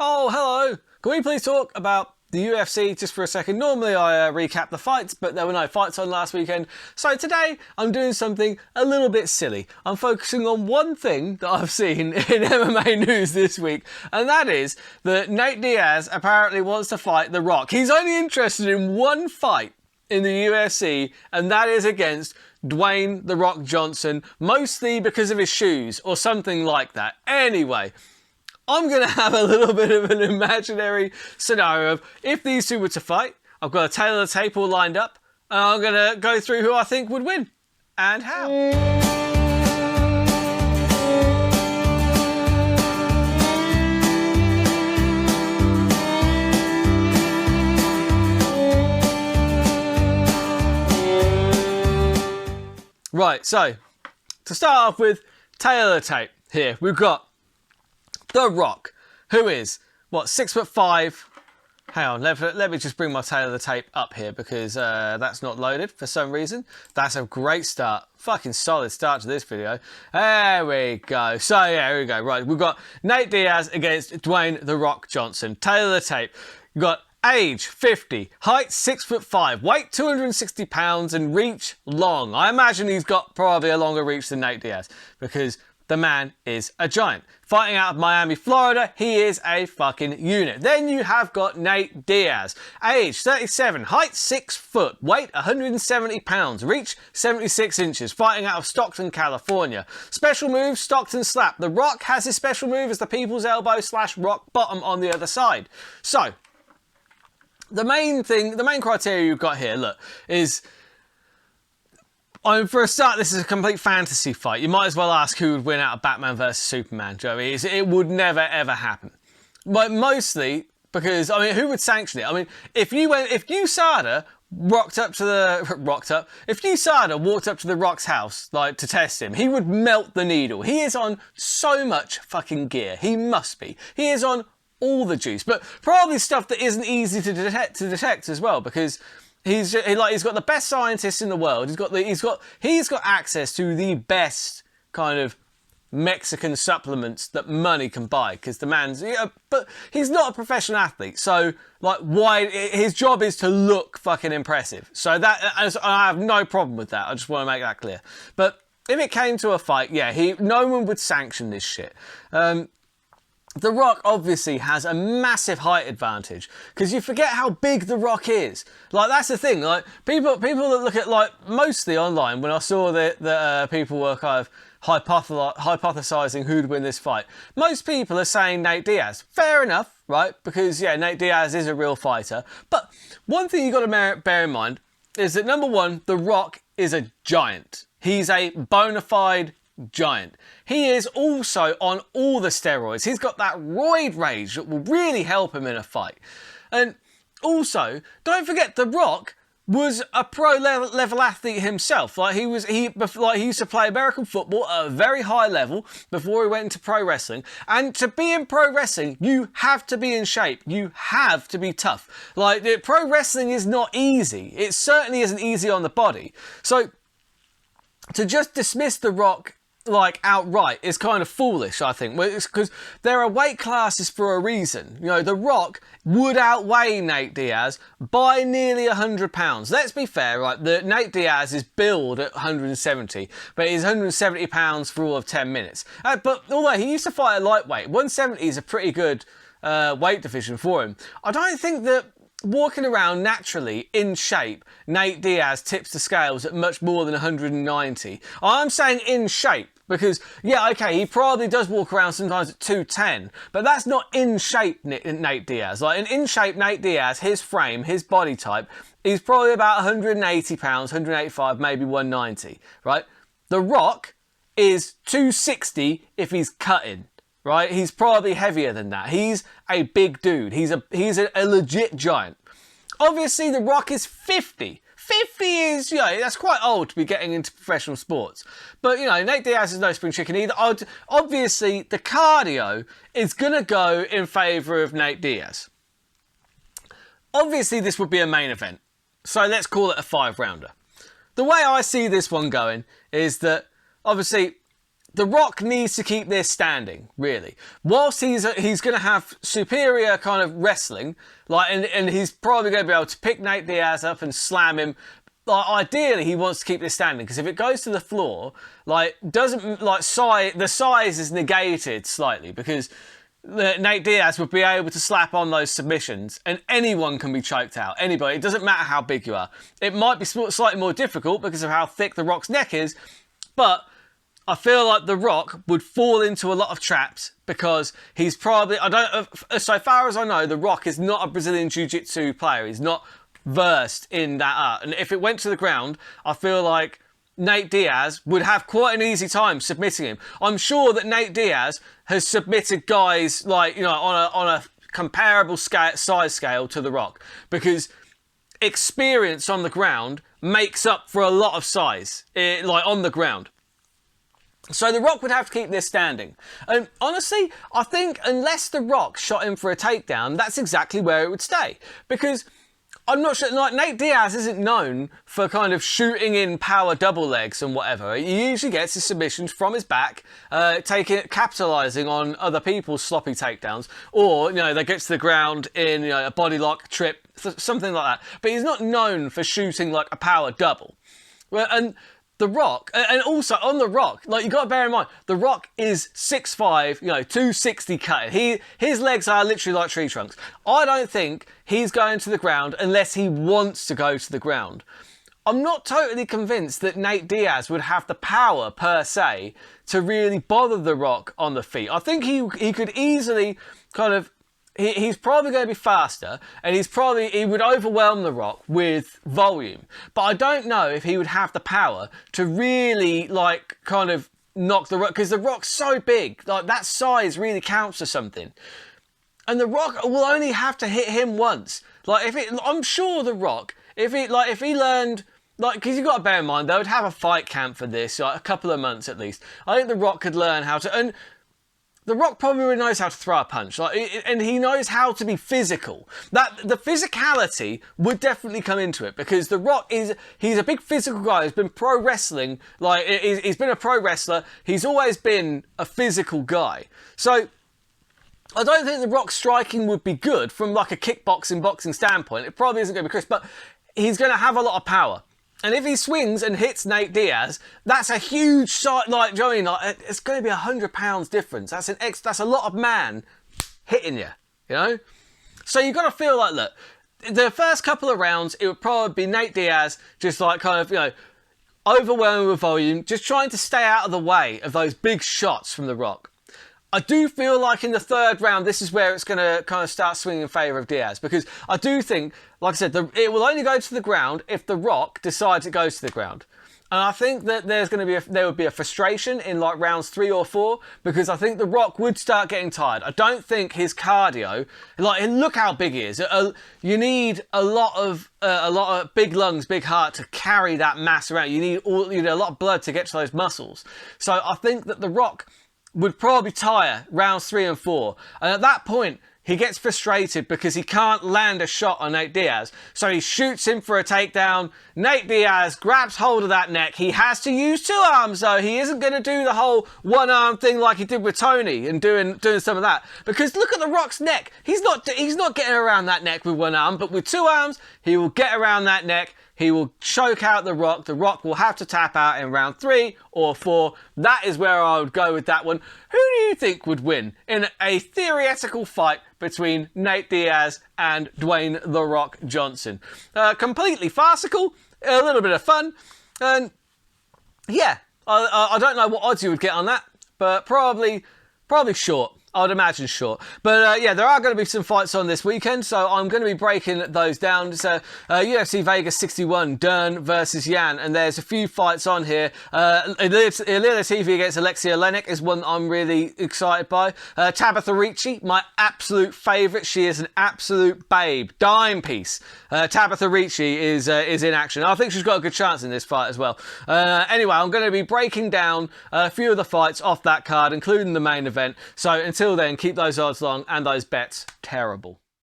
Oh, hello. Can we please talk about the UFC just for a second? Normally I recap the fights, but there were no fights on last weekend. So today I'm doing something a little bit silly. I'm focusing on one thing that I've seen in MMA news this week, and that is that Nate Diaz apparently wants to fight The Rock. He's only interested in one fight in the UFC, and that is against Dwayne The Rock Johnson, mostly because of his shoes or something like that. Anyway, I'm going to have a little bit of an imaginary scenario of if these two were to fight. I've got a tail of the tape all lined up, and I'm going to go through who I think would win and how. Right, so to start off with, tail of the tape here, we've got The Rock, who is, what, 6'5". Hang on, let me just bring my tail of the tape up here because that's not loaded for some reason. That's a great start. Fucking solid start to this video. There we go. So yeah, here we go. Right, we've got Nate Diaz against Dwayne The Rock Johnson. Tail of the tape. We've got age 50, height 6'5", weight 260 pounds, and reach long. I imagine he's got probably a longer reach than Nate Diaz because the man is a giant. Fighting out of Miami, Florida, he is a fucking unit. Then you have got Nate Diaz. Age 37, height 6 foot, weight 170 pounds, reach 76 inches. Fighting out of Stockton, California. Special move, Stockton slap. The Rock has his special move as the people's elbow / rock bottom on the other side. So, the main criteria you've got here, look, is for a start, this is a complete fantasy fight. You might as well ask who would win out of Batman versus Superman, Joey. It would never, ever happen. But mostly because, I mean, who would sanction it? I mean, if USADA walked up to The Rock's house, like, to test him, he would melt the needle. He is on so much fucking gear. He must be. He is on all the juice, but probably stuff that isn't easy to detect as well, because he's got the best scientists in the world. He's got access to the best kind of Mexican supplements that money can buy, because the man's, but he's not a professional athlete, so like, why? His job is to look fucking impressive. So that, I have no problem with that. I just want to make that clear. But if it came to a fight, yeah, no one would sanction this shit. The Rock obviously has a massive height advantage, because you forget how big The Rock is. Like, that's the thing. Like, people that look at, like, mostly online, when I saw that people were kind of hypothesizing who'd win this fight, most people are saying Nate Diaz. Fair enough, right? Because yeah, Nate Diaz is a real fighter. But one thing you got to bear in mind is that, number one, The Rock is a giant. He's a bona fide giant. He is also on all the steroids. He's got that roid rage that will really help him in a fight. And also, don't forget, The Rock was a pro level athlete himself. Like, he used to play American football at a very high level before he went into pro wrestling. And to be in pro wrestling, you have to be in shape. You have to be tough. Like, pro wrestling is not easy. It certainly isn't easy on the body. So to just dismiss The Rock like outright is kind of foolish, I think. Well, it's because there are weight classes for a reason. You know, The Rock would outweigh Nate Diaz by nearly 100 pounds. Let's be fair, right? Nate Diaz is billed at 170, but he's 170 pounds for all of 10 minutes. But although he used to fight at lightweight, 170 is a pretty good weight division for him. I don't think that walking around naturally in shape, Nate Diaz tips the scales at much more than 190. I'm saying in shape because, yeah, okay, he probably does walk around sometimes at 210, but that's not in shape Nate Diaz. Like, in shape Nate Diaz, his frame, his body type, he's probably about 180 pounds, 185, maybe 190, right? The Rock is 260 if he's cutting. Right? He's probably heavier than that. He's a big dude. He's a legit giant. Obviously, The Rock is 50. 50 is, you know, that's quite old to be getting into professional sports. But, you know, Nate Diaz is no spring chicken either. Obviously, the cardio is going to go in favour of Nate Diaz. Obviously, this would be a main event. So let's call it a 5-rounder. The way I see this one going is that, obviously, The Rock needs to keep this standing, really. Whilst he's going to have superior kind of wrestling, like, and he's probably going to be able to pick Nate Diaz up and slam him. Like, ideally, he wants to keep this standing, because if it goes to the floor, like, the size is negated slightly, because Nate Diaz would be able to slap on those submissions, and anyone can be choked out. Anybody. It doesn't matter how big you are. It might be slightly more difficult because of how thick The Rock's neck is, but I feel like The Rock would fall into a lot of traps, because he's probably, so far as I know, The Rock is not a Brazilian Jiu-Jitsu player. He's not versed in that art. And if it went to the ground, I feel like Nate Diaz would have quite an easy time submitting him. I'm sure that Nate Diaz has submitted guys, like, you know, on a comparable size scale to The Rock, because experience on the ground makes up for a lot of size, like on the ground. So The Rock would have to keep this standing. And honestly, I think unless The Rock shot him for a takedown, that's exactly where it would stay. Because I'm not sure, like, Nate Diaz isn't known for kind of shooting in power double legs and whatever. He usually gets his submissions from his back, capitalising on other people's sloppy takedowns. Or, you know, they get to the ground in, you know, a body lock, trip, something like that. But he's not known for shooting like a power double. Well, and The Rock, and also on The Rock, like, you got to bear in mind, The Rock is 6'5", you know, 260 cutting. His legs are literally like tree trunks. I don't think he's going to the ground unless he wants to go to the ground. I'm not totally convinced that Nate Diaz would have the power, per se, to really bother The Rock on the feet. I think he could easily kind of, he's probably going to be faster, and he would overwhelm The Rock with volume. But I don't know if he would have the power to really, like, kind of knock The Rock, because The Rock's so big, like, that size really counts for something. And The Rock will only have to hit him once. Like, I'm sure The Rock, if he learned, like, because you've got to bear in mind, they would have a fight camp for this, like, a couple of months at least. I think The Rock could learn how to, and The Rock probably knows how to throw a punch, like, and he knows how to be physical. The physicality would definitely come into it, because The Rock he's a big physical guy. He's been pro wrestling, like, he's been a pro wrestler. He's always been a physical guy. So I don't think The Rock's striking would be good from, like, a boxing standpoint. It probably isn't going to be crisp, but he's going to have a lot of power. And if he swings and hits Nate Diaz, that's a huge shot. Like, do you know what I mean? Like, it's going to be 100 pounds difference. That's a lot of man hitting you, you know? So you've got to feel like, look, the first couple of rounds, it would probably be Nate Diaz just, like, kind of, you know, overwhelming with volume, just trying to stay out of the way of those big shots from The Rock. I do feel like in the third round, this is where it's going to kind of start swinging in favour of Diaz, because I do think, like I said, it will only go to the ground if The Rock decides it goes to the ground. And I think that there would be a frustration in, like, rounds 3 or 4, because I think The Rock would start getting tired. I don't think his cardio, like, look how big he is. You need a lot of big lungs, big heart to carry that mass around. You need a lot of blood to get to those muscles. So I think that The Rock would probably tire rounds 3 and 4. And at that point, he gets frustrated because he can't land a shot on Nate Diaz. So he shoots him for a takedown. Nate Diaz grabs hold of that neck. He has to use 2 arms, though. He isn't going to do the whole one-arm thing like he did with Tony and doing some of that. Because look at The Rock's neck. He's not getting around that neck with 1 arm, but with 2 arms, he will get around that neck. He will choke out The Rock. The Rock will have to tap out in round 3 or 4. That is where I would go with that one. Who do you think would win in a theoretical fight between Nate Diaz and Dwayne The Rock Johnson? Completely farcical, a little bit of fun, and yeah, I don't know what odds you would get on that, but probably short. I would imagine short. But yeah, there are going to be some fights on this weekend, so I'm going to be breaking those down. So UFC Vegas 61, Dern versus Yan, and there's a few fights on here. Elena TV against Alexia Olenek is one I'm really excited by. Tabitha Ricci, my absolute favourite. She is an absolute babe. Dime piece. Tabitha Ricci is in action. I think she's got a good chance in this fight as well. Anyway, I'm going to be breaking down a few of the fights off that card, including the main event. So until then, keep those odds long and those bets terrible.